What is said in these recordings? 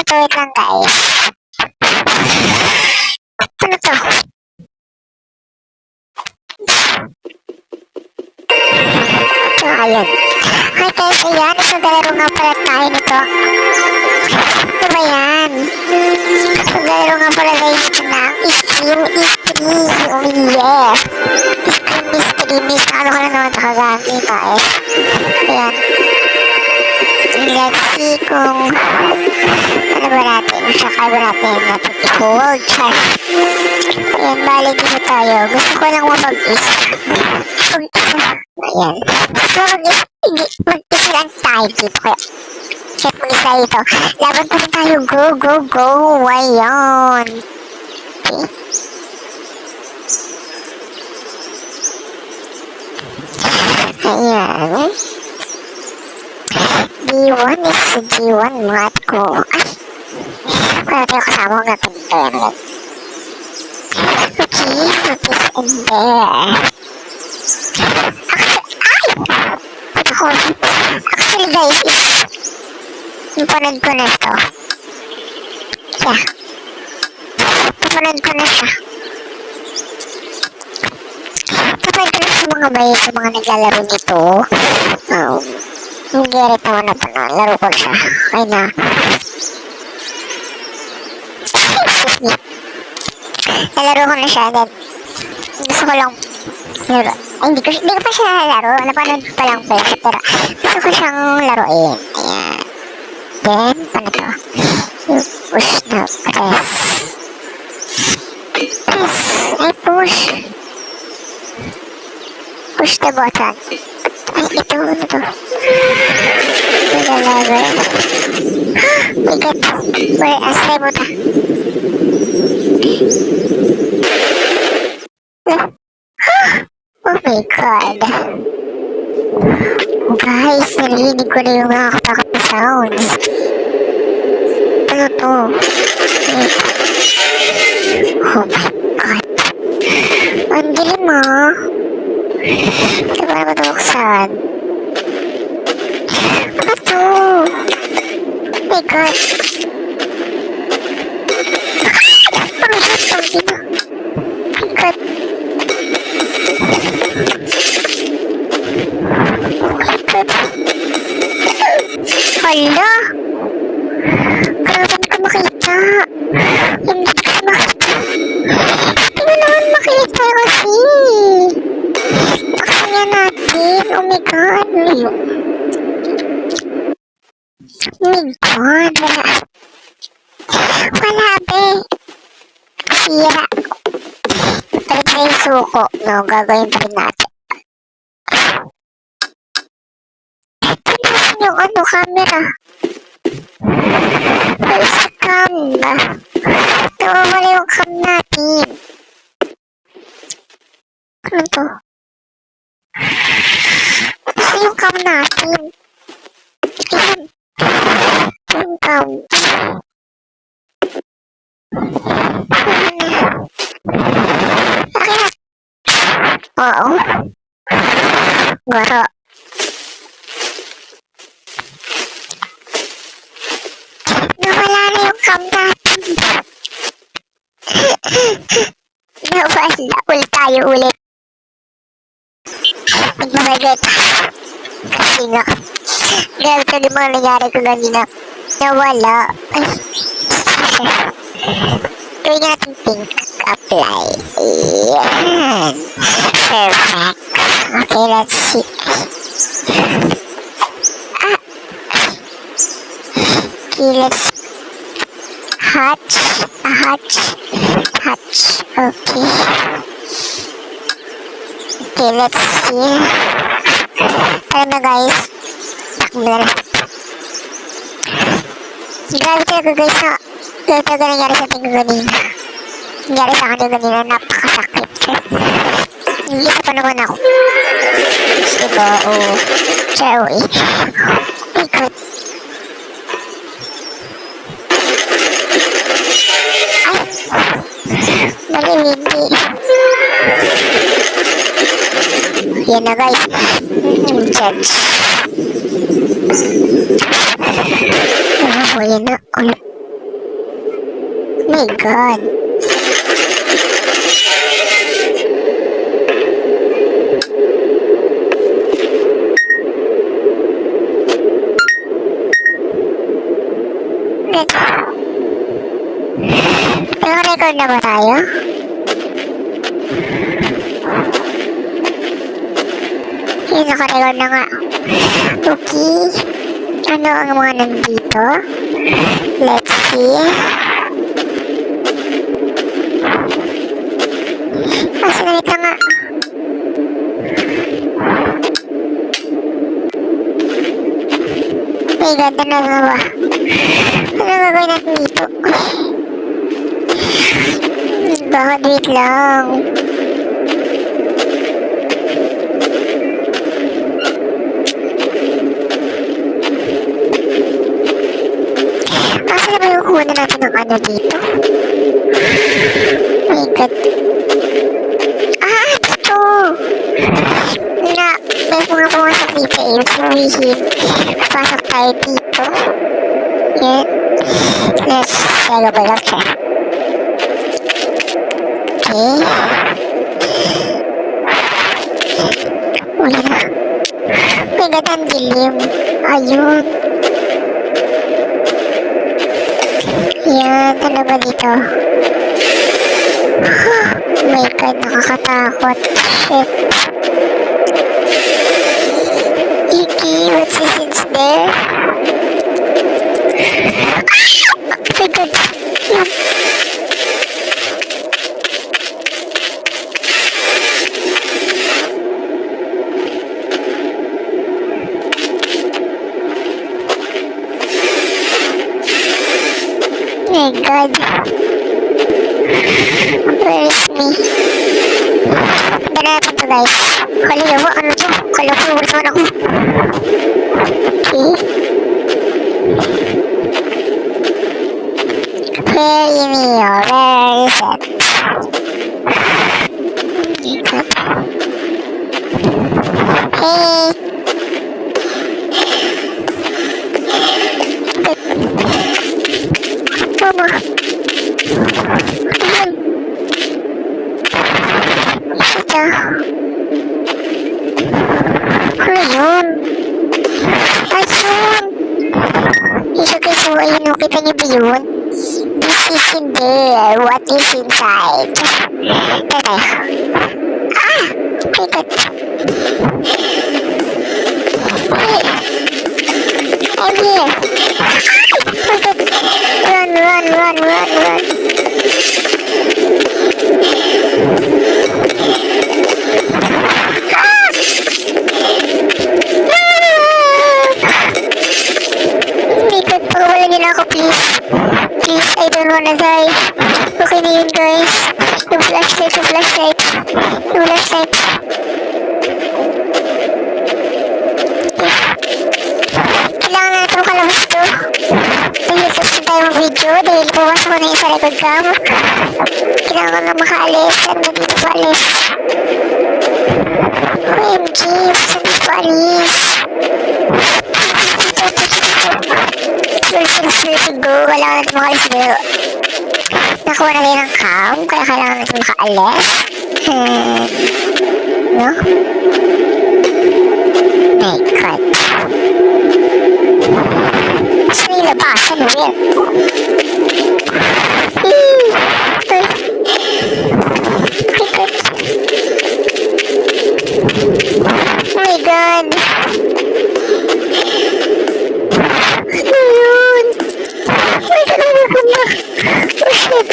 to? Wait lang guys. Ano to? So, ayun. Hi guys, ayan. Naglalaro nga pala tayo nito. Ano ba yan? Naglalaro nga pala guys ng Scream Mystery. Oh yeah. Scream Mystery. Ano ko na naman nakagamit guys. Ayan. Let's see kung ano ba natin. Saka ba natin i-hold. Ayan, bali dito tayo. Gusto ko lang mapag-isa. Ayan. Mag-isa lang tayo dito. Kaya, check mag-isa dito. Laban pa rin tayo. Go, go, go. Ayan. Okay. Ayan. D1 is D1 mat ko. Ay. Wala tayo kasama ko natin ito. Okay. Notice in there. Actually guys, napanood ko na ito. Yeah. Napanood ko na siya. Napanood ko na sa mga bayi, sa mga naglalaro nito. Hindi rin naman napanood. Laro ko siya. Okay na. Excuse me. Nalaro ko na siya. Then, gusto ko lang laro. Ay, hindi ko pa siya nalaro. Napanood pa lang pala siya. Pero gusto ko siyang laruin. Ayan. Then, paano to? You push na press. Press. Ay, push. Push the button. Ay, ito. Ano to? Nagalaga. Bigat. Wait, asay mo ta. Oh my god. Guys, narinig ko na yung mga katakot na sounds. Ano to? Oh my god. Ang dilim ah. Ito ba naman buksan? Ano to? Oh my god. Ano siya? Ang dina. Oh my god. Hala! Grabe ko makita. Hindi ko makita. Hindi mo naman makita kasi. Bakit nga natin? Oh my god. Oh my god. Wala be. Sira. Balik na yung suko. No, gagawin pa rin natin. Yung ano, camera. Where's the cam? Tumawala yung cam natin. Ano to? Saan yung cam natin? Ayan. Yung cam. Ayan. Oo. Garo. Nawala na yung cam natin. Nawala. Ulit tayo ulit. Nagmagat. Kasi nga. Grabe ka din mga nangyari ko ganina. Nawala. Ay. Gawin natin pink. Apply. Ayan. Perfect. Okay, let's see. Okay, let's hatch. Okay. Okay, let's see. Tara na guys. Takbo na. Grabe talaga guys na. Grabe talaga nangyari sa ating ganina. Nangyari sa akin ganina. Napakasakit. Hindi pa naman ako. Diba? Oo. Siya, oh eh. Oh my god. Mali, hindi. Yan na guys. Judge. Oh, yan na. My God. Naka-record na ba tayo? Naka-record na nga. Okay. Ano ang mga nandito? Let's see. Sinalita nga. My God, ano na ba? Ano gagawin natin dito? Bakit wait lang? Asa na ba yung kuha natin ng ano dito? My God. Dito! Na, may mga pumasok dito eh. Sabihin, pasok tayo dito. Yan. Let's go back siya. Okay. Uy na. May gatang dilim. Ayun. Yan. Ano ba dito? My God, nakakatakot. Shit. Iki, what's this in there? My God. Yan. My God. Where is me? Ganda natin to guys. Kali mo, ano to? Kala ko, wala ako. Okay. Where is me? Where is it? Hey! Mama! Ayan! Ito. Ano yun? Ayun! Ito guys, so ayun, kita niyo ba yun? This is in there. What is inside? Tara. My God. Hey! I'm here! My God! Run, run, run, run, run! My God, pakawalan niyo na ako, please. Please, I don't wanna die. Okay na yun, guys. Yung flashlight, yung flashlight. Yung flashlight. Kailangan na natin makalabas to. Dahil tapos na tayong video. Dahil pumasok ko na yung sa record cam. Kailangan ko na makaalis. Saan na dito paalis? OMG, saan dito alis? Let's go. Kailangan natin makaalis dito. Nakuha na rin ang cam. Kaya kailangan natin makaalis. No? My God. Saan yung labasan? Where? My God. Ano yun? My God, ano ka ba? Oh shit.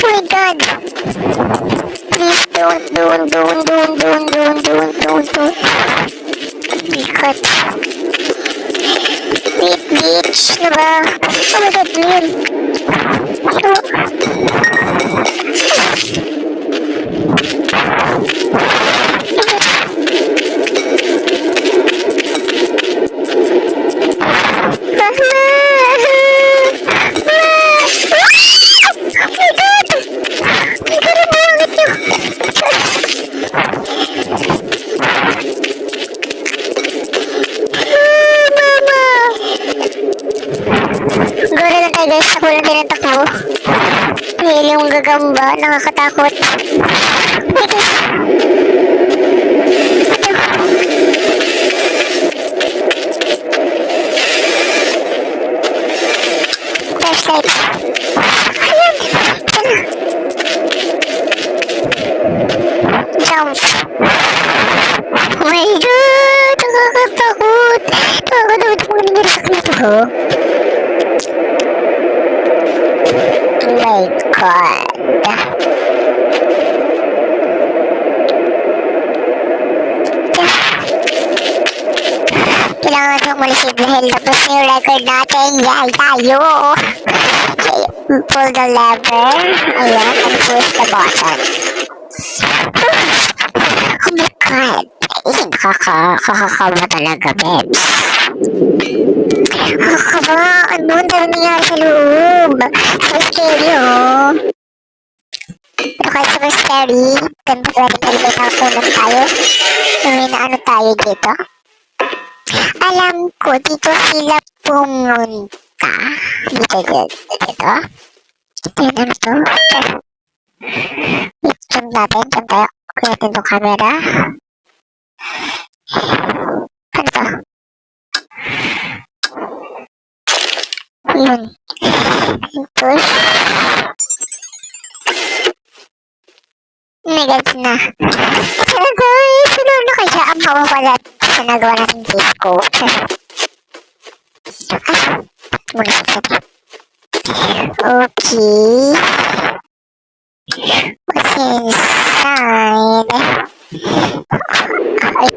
My God. Please don't. Ikat. Wait, bitch. Ano ba? Oh my God, yun. Mama! gagamba, nakakatakot. Okay. Flashlight. Ayan. Jump. Oh my God! Nakakatakot! Nakakatakot po nangyari sa kanito ko. Oh my God. Kailangan natin umalis dahil tapos na yung record natin. Yay tayo! Okay, pull the lever. Ayan, and push the button. Oh my God! Ay, nakakakaba talaga, Bebs. Nakakaba! Ano ang dami nangyari sa loob? So scary, oh. Pero kahit sa mas scary, ganito pwede kalibay na tulog tayo. May na ano tayo dito. Alam ko, dito sila pumunta. Dito. Ayan, ano to? Zoom natin. Zoom tayo. Kuya natin itong camera. Ano to? Yun. Push. Oh my God, na. Sana guys, ano na kaya ang hawa pala sa nagawa natin disco. Ay, muna sa sabi. Okay. What's inside? Ay,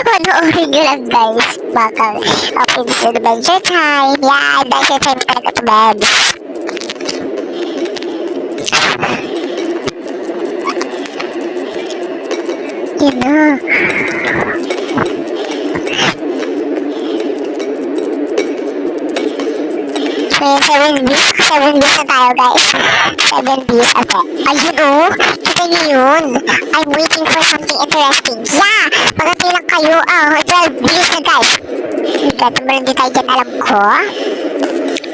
panoorin nyo lang guys. Baka open sa Adventure Time. Yeah, Adventure Time talaga to, babes. Yun na. May 7 views na tayo guys. 7 views. Okay. Ayun oh. Kita niyo yun. I'm waiting for something interesting. Yeah! Magantay lang kayo. 12 views na guys. Tumulong din tayo dyan, alam ko.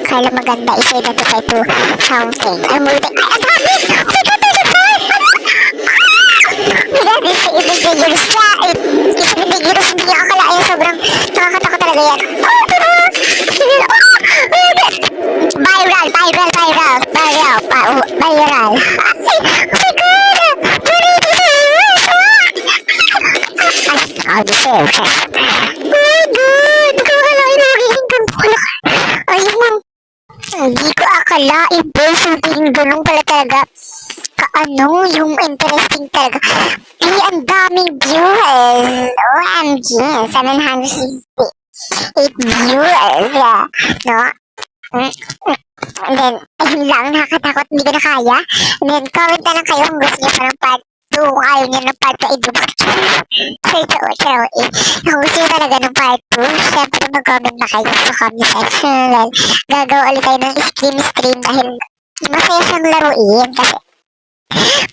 Kala maganda. Isa na to to something. I'm waiting. Ay, ang dami! Oh my God, there's a bird! It's dangerous na. It's dangerous. Hindi niya akalain. Sobrang nakakatakot talaga yan. Oh, diba? Viral. Ay, oh my God! Ay, deserve siya. Oh my God! Nakakalain na magiging ganun. Ayun mo. Hindi ko akalain. Bes, yung ganun pala talaga. Kaano, yung interesting talaga. Ay, ang daming viewers. OMG, 768 viewers. No? And then, ayun lang, nakakatakot, hindi ko na kaya. And then, comment na lang kayo kung gusto niyo parang part 2, kung ayaw niyo ng part 2, idubot. Pero, kung gusto niyo talaga ng part 2, syempre mag-comment na kayo sa comment section. Then, gagawa ulit tayo ng stream dahil masaya siyang laruin. Kasi,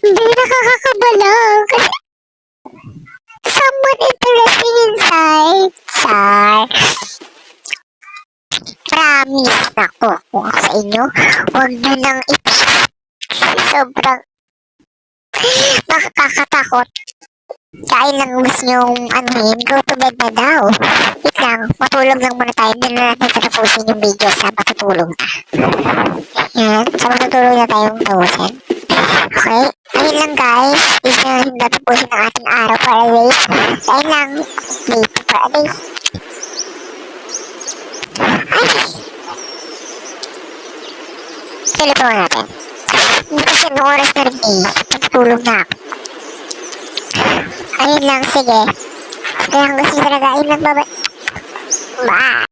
hindi nakakakabalang. Kasi, someone interesting inside. Char. Promise na ko kung ako sa inyo, huwag nyo nang sobrang nakakatakot. Dahil lang gusto nyong anuhin, go to bed na daw. Wait lang, matulog lang muna tayo. Hindi na natin tatapusin yung video sa matutulog na. Yan, sa matutulog na tayong tapusin. Okay, ayun lang guys. Is na hindi tatapusin ang ating araw para days. Ayun lang, dito para days. Ay! Telepono natin. Hindi kasi ang oras na rin eh. Patutulog na ako. Ayun lang, sige. Kaya kung gusto nyo talaga, ayun lang, bye. Bye!